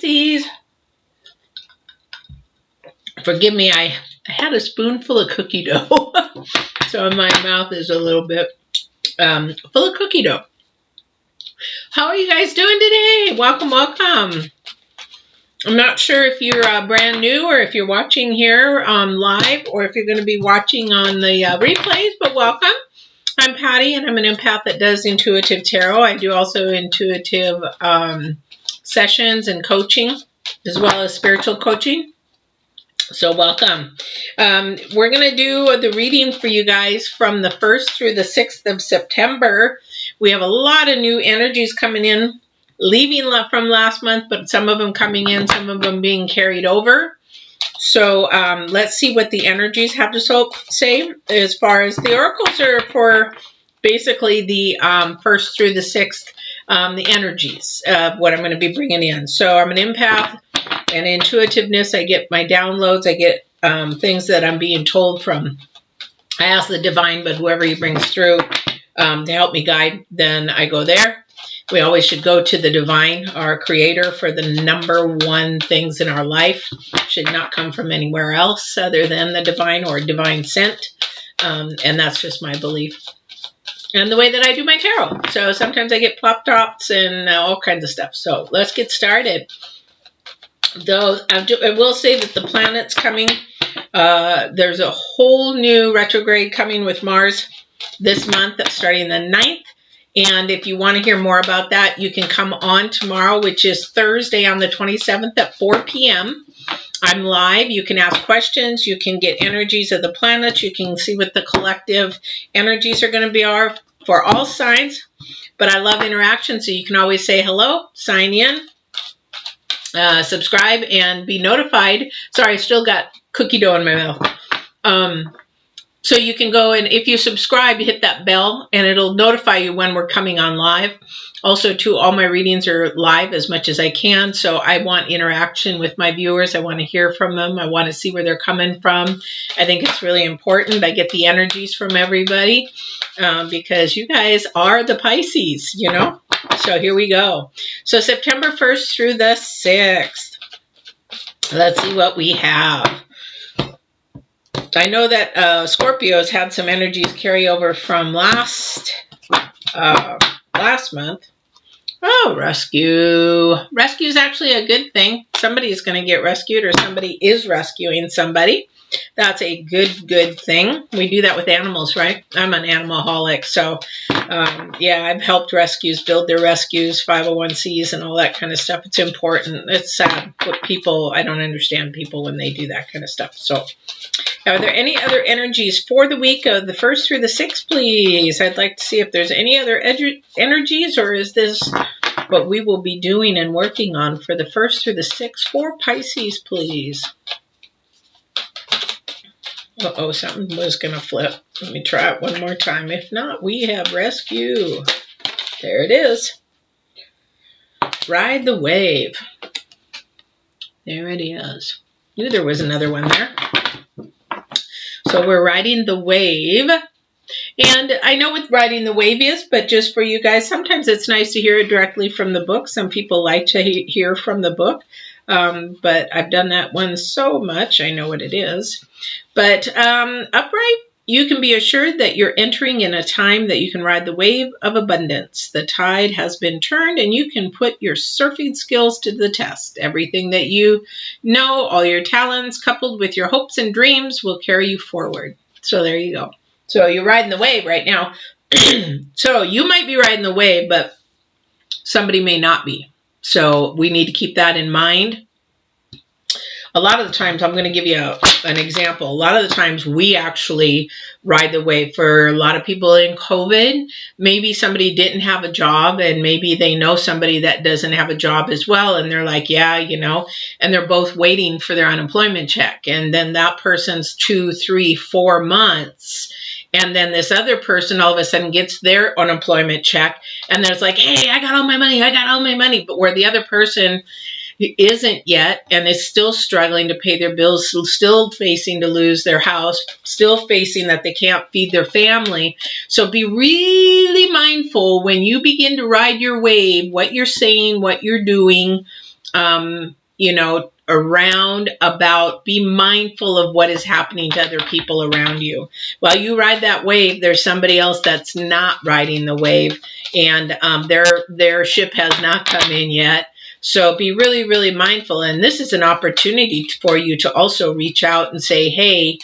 Pisces. Forgive me, I had a spoonful of cookie dough. So my mouth is a little bit full of cookie dough. How are you guys doing today? Welcome, welcome. I'm not sure if you're brand new or if you're watching here live or if you're going to be watching on the replays, but welcome. I'm Patty, and I'm an empath that does intuitive tarot. I do also intuitive sessions and coaching, as well as spiritual coaching. So welcome. We're going to do the reading for you guys from the 1st through the 6th of September. We have a lot of new energies coming in, leaving from last month, but some of them coming in, some of them being carried over. So let's see what the energies have to say as far as the oracles are for basically the 1st through the 6th, the energies of what I'm going to be bringing in. So I'm an empath, and intuitiveness, I get my downloads, I get things that I'm being told from. I ask the divine, but whoever he brings through to help me guide, then I go there. We always should go to the divine, our creator, for the #1 things in our life. Should not come from anywhere else other than the divine or divine sent. And that's just my belief. And the way that I do my tarot. So sometimes I get plop tops and all kinds of stuff. So let's get started. Though I will say that the planets coming, there's a whole new retrograde coming with Mars this month, starting the 9th. And if you want to hear more about that, you can come on tomorrow, which is Thursday on the 27th at 4 p.m. I'm live. You can ask questions. You can get energies of the planets. You can see what the collective energies are going to be for all signs. But I love interaction, so you can always say hello, sign in, subscribe, and be notified. Sorry, I still got cookie dough in my mouth. So you can go, and if you subscribe, hit that bell, and it'll notify you when we're coming on live. Also, too, all my readings are live as much as I can, so I want interaction with my viewers. I want to hear from them. I want to see where they're coming from. I think it's really important. I get the energies from everybody because you guys are the Pisces, you know? So here we go. So September 1st through the 6th. Let's see what we have. I know that Scorpios had some energies carry over from last month. Oh, rescue. Rescue is actually a good thing. Somebody is going to get rescued, or somebody is rescuing somebody. That's a good thing. We do that with animals, right? I'm an animalholic, so yeah, I've helped rescues build their rescues, 501c and all that kind of stuff. It's important. It's sad what people, I don't understand people when they do that kind of stuff. So are there any other energies for the week of the 1st through the 6th, please? I'd like to see if there's any other energies, or is this what we will be doing and working on for the 1st through the 6th for Pisces, please? Uh-oh, something was going to flip. Let me try it one more time. If not, we have rescue. There it is. Ride the wave. There it is. Knew there was another one there. So we're riding the wave. And I know what riding the wave is, but just for you guys, sometimes it's nice to hear it directly from the book. Some people like to hear from the book. But I've done that one so much, I know what it is. But upright, you can be assured that you're entering in a time that you can ride the wave of abundance. The tide has been turned, and you can put your surfing skills to the test. Everything that you know, all your talents, coupled with your hopes and dreams, will carry you forward. So there you go. So you're riding the wave right now. So you might be riding the wave, but somebody may not be. So we need to keep that in mind. A lot of the times, I'm going to give you an example. A lot of the times we actually ride the wave. For a lot of people in COVID, maybe somebody didn't have a job, and maybe they know somebody that doesn't have a job as well. And they're like, yeah, you know, and they're both waiting for their unemployment check. And then that person's 2, 3, 4 months. And then this other person all of a sudden gets their unemployment check. And there's like, hey, I got all my money. I got all my money. But where the other person isn't yet and is still struggling to pay their bills, still facing to lose their house, still facing that they can't feed their family. So be really mindful when you begin to ride your wave, what you're saying, what you're doing, you know, around about, be mindful of what is happening to other people around you. While you ride that wave, there's somebody else that's not riding the wave, and their ship has not come in yet. So be really, really mindful. And this is an opportunity for you to also reach out and say, hey,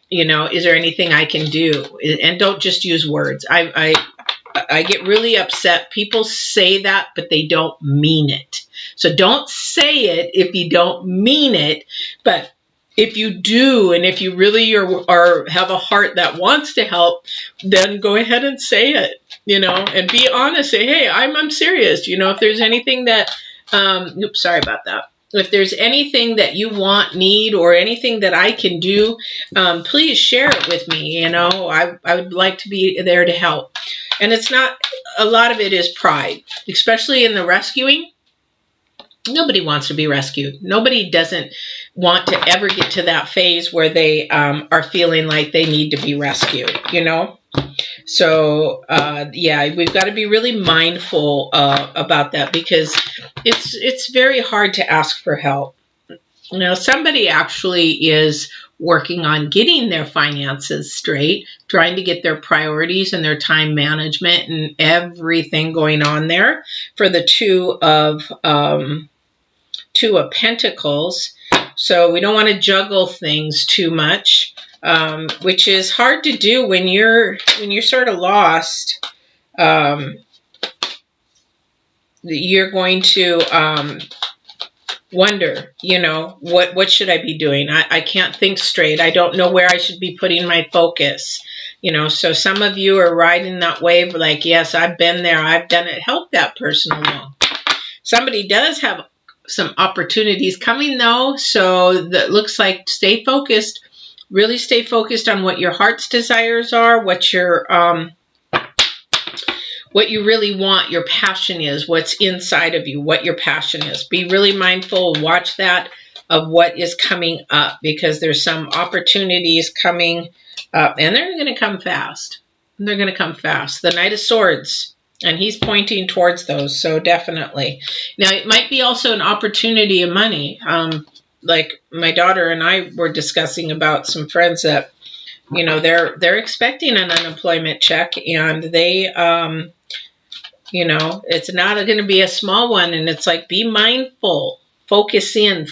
you know, is there anything I can do? And don't just use words. I get really upset. People say that, but they don't mean it. So don't say it if you don't mean it. But if you do, and if you really are have a heart that wants to help, then go ahead and say it, you know, and be honest. Say, hey, I'm serious. You know, if there's anything that, oops, sorry about that. If there's anything that you want, need, or anything that I can do, please share it with me. You know, I would like to be there to help. And it's not, a lot of it is pride, especially in the rescuing. Nobody wants to be rescued. Nobody doesn't want to ever get to that phase where they are feeling like they need to be rescued, you know? So, yeah, we've got to be really mindful about that, because it's very hard to ask for help. You know, somebody actually is working on getting their finances straight, trying to get their priorities and their time management and everything going on there for the Two of Pentacles. So we don't want to juggle things too much, which is hard to do when you're sort of lost. You're going to wonder, you know, what should I be doing? I can't think straight. I don't know where I should be putting my focus. You know, so some of you are riding that wave like, yes, I've been there, I've done it. Help that person along. Somebody does have some opportunities coming though, so that looks like stay focused. Really stay focused on what your heart's desires are, what you really want, your passion is, what's inside of you, what your passion is. Be really mindful, watch that, of what is coming up, because there's some opportunities coming up, and they're going to come fast. They're going to come fast. The Knight of Swords, and he's pointing towards those, so definitely. Now, it might be also an opportunity of money. Like my daughter and I were discussing about some friends that, you know, they're expecting an unemployment check, and they, you know, it's not going to be a small one. And it's like, be mindful, focus in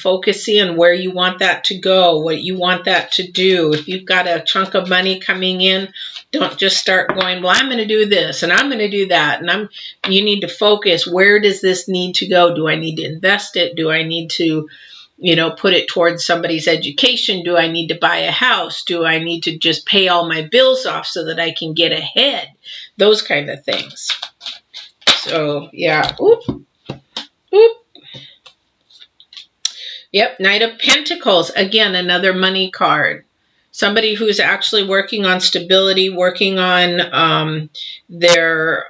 where you want that to go, what you want that to do. If you've got a chunk of money coming in, don't just start going, well, I'm going to do this and I'm going to do that. And you need to focus. Where does this need to go? Do I need to invest it? Do I need to, you know, put it towards somebody's education? Do I need to buy a house? Do I need to just pay all my bills off so that I can get ahead? Those kind of things. So, yeah. Oop. Oop. Yep, Knight of Pentacles. Again, another money card. Somebody who's actually working on stability, working on their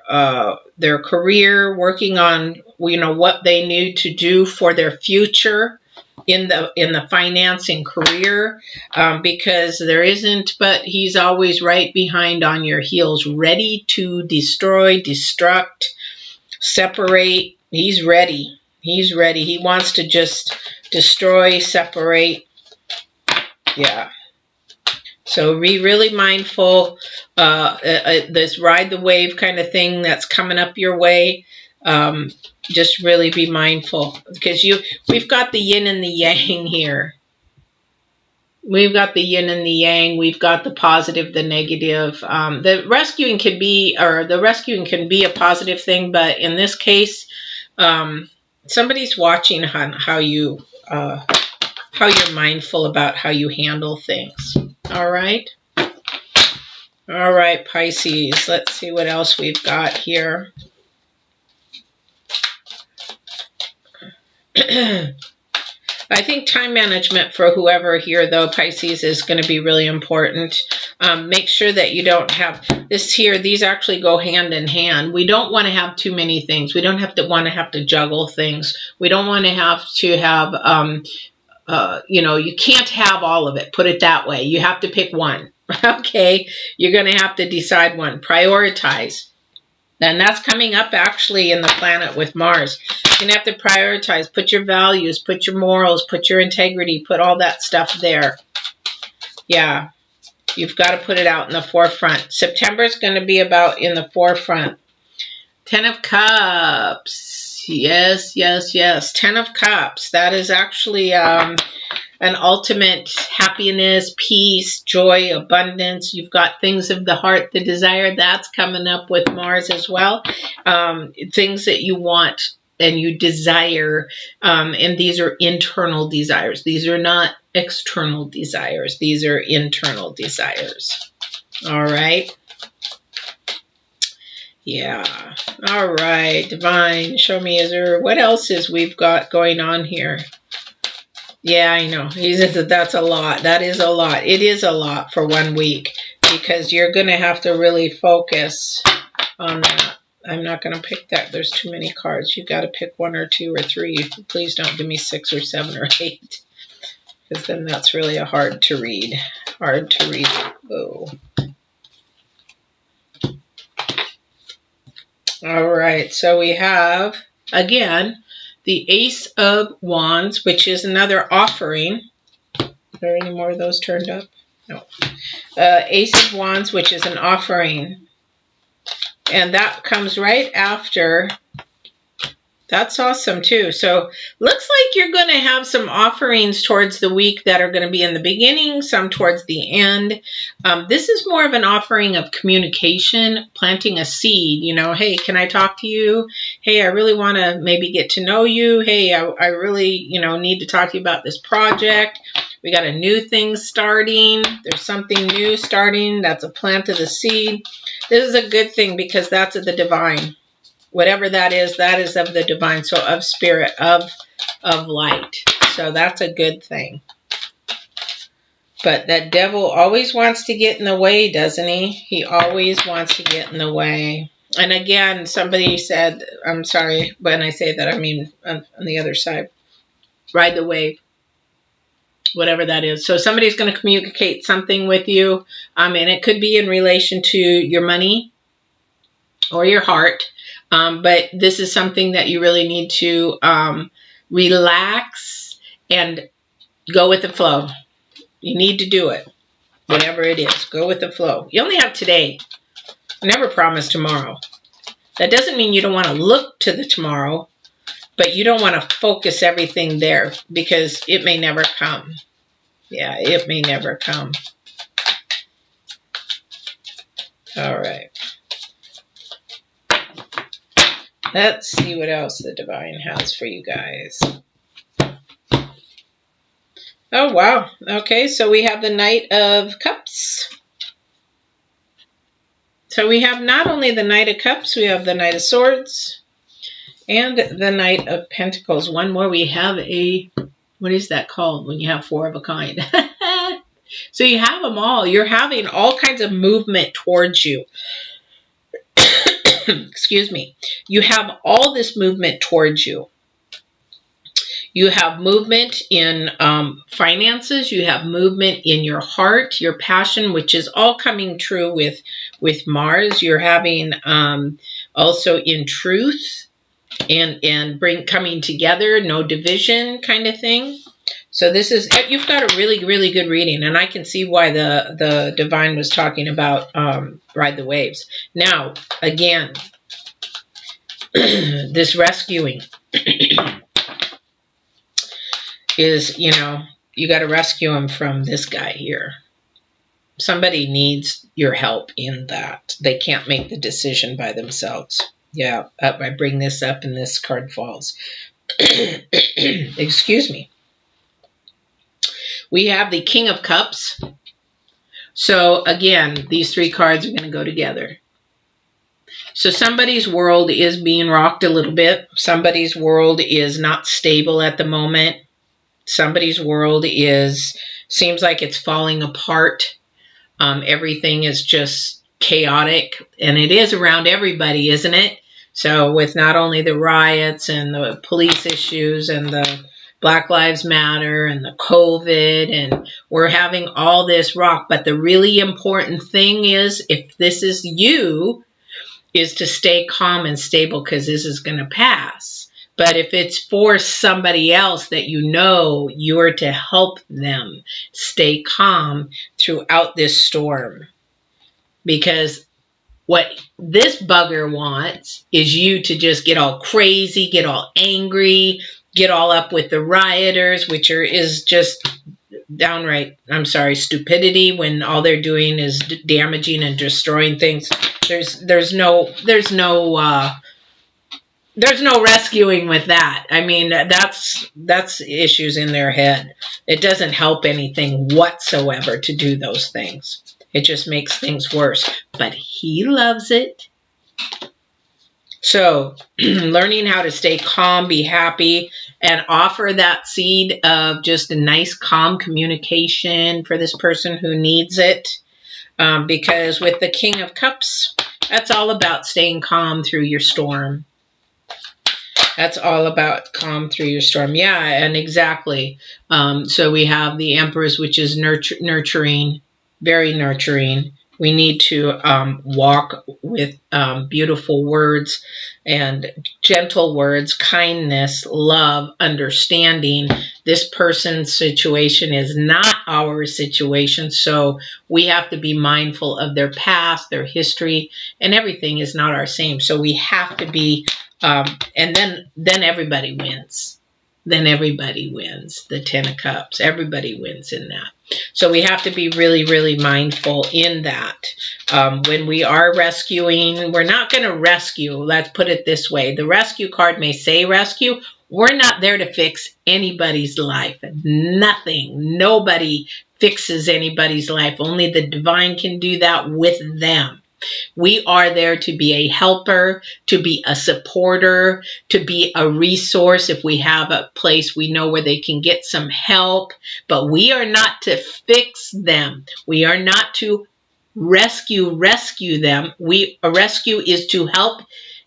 career, working on, you know, what they need to do for their future in the financing career, because there isn't, but he's always right behind on your heels, ready to destroy, destruct, separate. He's ready. He's ready. He wants to just destroy, separate. Yeah. So be really mindful. This ride the wave kind of thing that's coming up your way. Just really be mindful, because we've got the yin and the yang here. We've got the yin and the yang. We've got the positive, the negative. The rescuing can be a positive thing, but in this case, somebody's watching how you're mindful about how you handle things. All right. All right, Pisces. Let's see what else we've got here. I think time management for whoever here, though, Pisces, is going to be really important. Make sure that you don't have this here. These actually go hand in hand. We don't want to have too many things. We don't have to juggle things. We don't want to have you know, you can't have all of it. Put it that way. You have to pick one. Okay? You're going to have to decide one. Prioritize. And that's coming up actually in the planet with Mars. You're going to have to prioritize, put your values, put your morals, put your integrity, put all that stuff there. Yeah, you've got to put it out in the forefront. September is going to be about in the forefront. 10 of Cups. Yes, yes, yes. 10 of Cups. That is actually an ultimate happiness, peace, joy, abundance. You've got things of the heart, the desire. That's coming up with Mars as well. Things that you want and you desire. And these are internal desires. These are not external desires. These are internal desires. All right. Yeah. All right. Divine, show me, is there, what else is we've got going on here? Yeah, I know. He says that's a lot. That is a lot. It is a lot for 1 week because you're going to have to really focus on that. I'm not going to pick that. There's too many cards. You've got to pick 1 or 2 or 3. Please don't give me 6 or 7 or 8 because then that's really hard to read. Hard to read. Oh. All right. So we have, again, the Ace of Wands, which is another offering. Are there any more of those turned up? No. Ace of Wands, which is an offering. And that comes right after. That's awesome too. So looks like you're going to have some offerings towards the week that are going to be in the beginning, some towards the end. This is more of an offering of communication, planting a seed. You know, hey, can I talk to you? Hey, I really want to maybe get to know you. Hey, I really, you know, need to talk to you about this project. We got a new thing starting. There's something new starting. That's a plant of the seed. This is a good thing because that's of the divine. Whatever that is of the divine, so of spirit, of light. So that's a good thing. But that devil always wants to get in the way, doesn't he? He always wants to get in the way. And again, somebody said, I'm sorry, when I say that, I mean on the other side, ride the wave. Whatever that is. So somebody's going to communicate something with you. And it could be in relation to your money or your heart. But this is something that you really need to relax and go with the flow. You need to do it. Whatever it is, go with the flow. You only have today. Never promise tomorrow. That doesn't mean you don't want to look to the tomorrow, but you don't want to focus everything there because it may never come. Yeah, it may never come. All right. Let's see what else the divine has for you guys. Oh, wow. Okay, so we have the Knight of Cups. So we have not only the Knight of Cups, we have the Knight of Swords and the Knight of Pentacles. One more, we have a, what is that called when you have 4 of a kind? So you have them all. You're having all kinds of movement towards you. Excuse me. You have all this movement towards you. You have movement in finances. You have movement in your heart, your passion, which is all coming true with Mars. You're having also in truth and coming together, no division kind of thing. So this is, you've got a really, really good reading, and I can see why the divine was talking about ride the waves. Now, again, this rescuing is, you know, you got to rescue him from this guy here. Somebody needs your help in that. They can't make the decision by themselves. Yeah, I bring this up and this card falls. Excuse me. We have the King of Cups. So again, these 3 cards are going to go together. So somebody's world is being rocked a little bit. Somebody's world is not stable at the moment. Somebody's world seems like it's falling apart. Everything is just chaotic, and it is around everybody, isn't it? So with not only the riots and the police issues and the Black Lives Matter and the COVID, and we're having all this rock. But the really important thing is, if this is you, is to stay calm and stable, because this is going to pass. But if it's for somebody else that you know, you're to help them stay calm throughout this storm. Because what this bugger wants is you to just get all crazy, get all angry, get all up with the rioters, which is just downright, I'm sorry, stupidity, when all they're doing is damaging and destroying things. There's no rescuing with that. I mean, that's issues in their head. It doesn't help anything whatsoever to do those things. It just makes things worse. But he loves it. So, learning how to stay calm, be happy, and offer that seed of just a nice, calm communication for this person who needs it. Because with the King of Cups, that's all about staying calm through your storm. That's all about calm through your storm. Yeah, and exactly. So we have the Empress, which is nurturing, very nurturing. We need to walk with beautiful words and gentle words, kindness, love, understanding. This person's situation is not our situation, so we have to be mindful of their past, their history, and everything is not our same. So we have to be, and then everybody wins. Then everybody wins. The Ten of Cups. Everybody wins in that. So we have to be really, really mindful in that. When we are rescuing, we're not going to rescue. Let's put it this way. The rescue card may say rescue. We're not there to fix anybody's life. Nothing. Nobody fixes anybody's life. Only the divine can do that with them. We are there to be a helper, to be a supporter, to be a resource if we have a place we know where they can get some help. But we are not to fix them. We are not to rescue them. A rescue is to help.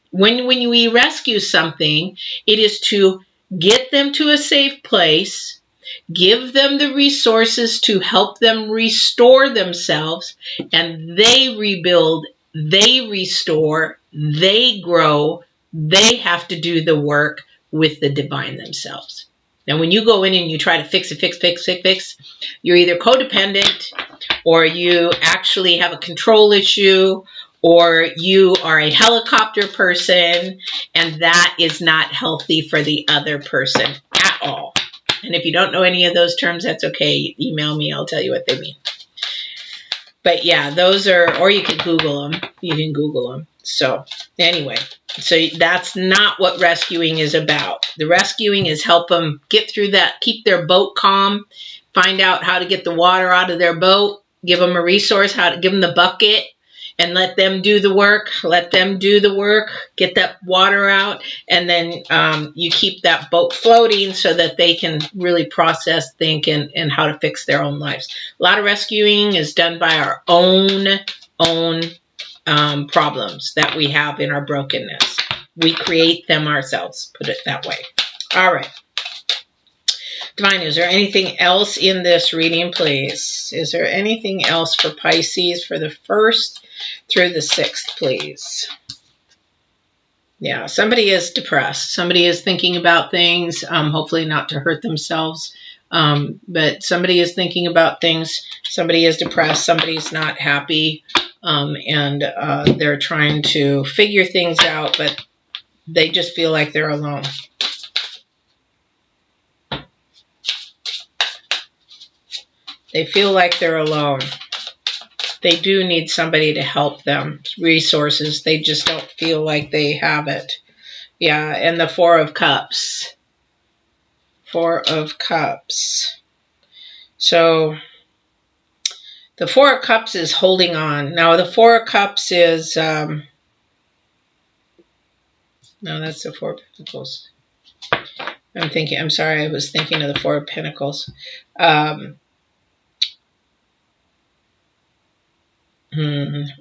When we rescue something, it is to get them to a safe place, give them the resources to help them restore themselves, and they rebuild, they restore, they grow. They have to do the work with the divine themselves. Now, when you go in and you try to fix, you're either codependent, or you actually have a control issue, or you are a helicopter person, and that is not healthy for the other person at all. And if you don't know any of those terms, that's okay. Email me. I'll tell you what they mean. But yeah, those are, or you can Google them. You can Google them. So anyway, so that's not what rescuing is about. The rescuing is help them get through that, keep their boat calm, find out how to get the water out of their boat, give them a resource, how to give them the bucket, and let them do the work. Let them do the work, get that water out, and then you keep that boat floating so that they can really process, think, and how to fix their own lives. A lot of rescuing is done by our own problems that we have in our brokenness. We create them ourselves, put it that way. All right. Divine, is there anything else in this reading, please? Is there anything else for Pisces for the 1st through the 6th, please? Yeah, somebody is depressed. Somebody is thinking about things, hopefully not to hurt themselves, but somebody is thinking about things. Somebody is depressed. Somebody's not happy, and they're trying to figure things out, but they just feel like they're alone. They feel like they're alone. They do need somebody to help them. Resources. They just don't feel like they have it. Yeah, and the 4 of Cups. 4 of Cups. So the 4 of Cups is holding on. Now the 4 of Cups is... no, that's the 4 of Pentacles. I'm sorry, I was thinking of the 4 of Pentacles.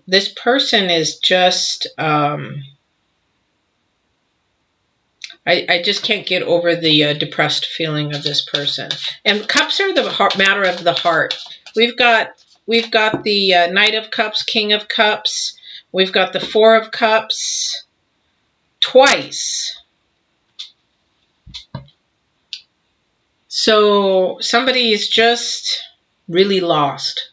This person is just, I just can't get over the depressed feeling of this person. And cups are the matter of the heart. We've got the Knight of Cups, King of Cups. We've got the Four of Cups twice. So somebody is just really lost.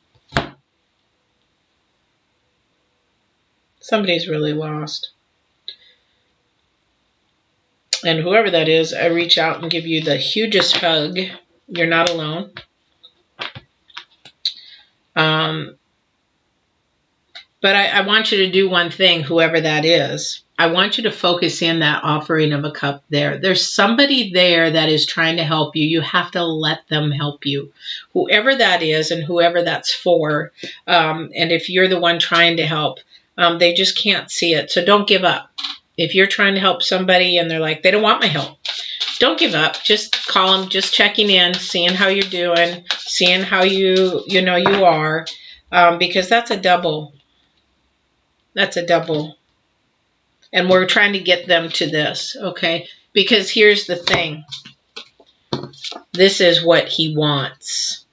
Somebody's really lost. And whoever that is, I reach out and give you the hugest hug. You're not alone. But I want you to do one thing, whoever that is. I want you to focus in that offering of a cup there. There's somebody there that is trying to help you. You have to let them help you. Whoever that is and whoever that's for. And if you're the one trying to help, they just can't see it. So don't give up. If you're trying to help somebody and they're like, they don't want my help, don't give up. Just call them, just checking in, seeing how you're doing, seeing how you are, because that's a double. That's a double. And we're trying to get them to this, okay? Because here's the thing. This is what he wants.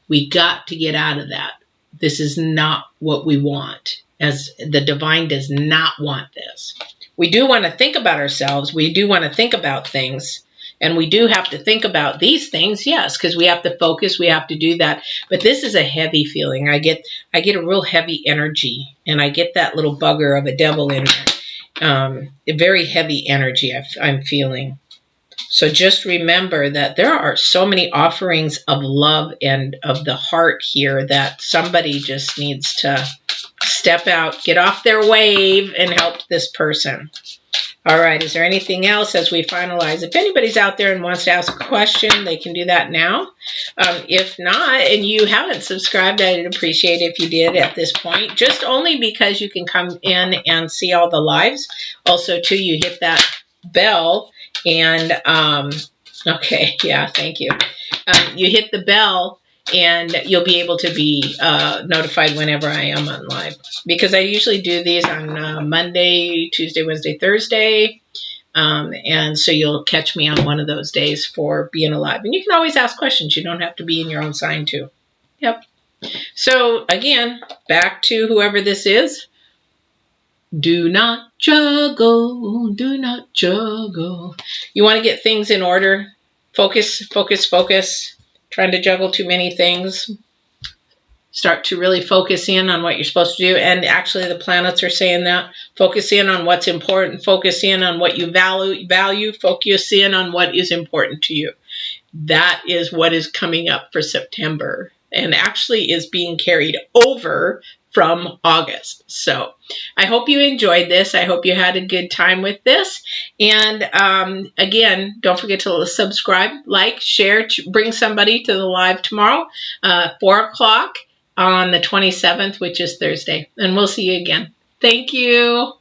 We got to get out of that. This is not what we want. As the divine does not want this. We do want to think about ourselves. We do want to think about things. And we do have to think about these things, yes, because we have to focus. We have to do that. But this is a heavy feeling. I get a real heavy energy. And I get that little bugger of a devil in there. A very heavy energy I'm feeling. So just remember that there are so many offerings of love and of the heart here that somebody just needs to step out, get off their wave, and help this person. All right, is there anything else as we finalize? If anybody's out there and wants to ask a question, they can do that now. If not, and you haven't subscribed, I'd appreciate it if you did at this point, just only because you can come in and see all the lives. Also, too, you hit that bell and, okay, yeah, thank you. You hit the bell and you'll be able to be notified whenever I am on live. Because I usually do these on Monday, Tuesday, Wednesday, Thursday. And so you'll catch me on one of those days for being alive. And you can always ask questions. You don't have to be in your own sign too. Yep. So again, back to whoever this is. Do not juggle. Do not juggle. You want to get things in order. Focus, focus, focus. Trying to juggle too many things. Start to really focus in on what you're supposed to do. And actually the planets are saying that. Focus in on what's important. Focus in on what you value. Focus in on what is important to you. That is what is coming up for September. And actually is being carried over from August. So I hope you enjoyed this. I hope you had a good time with this. And again, don't forget to subscribe, like, share, bring somebody to the live tomorrow, 4 o'clock on the 27th, which is Thursday. And we'll see you again. Thank you.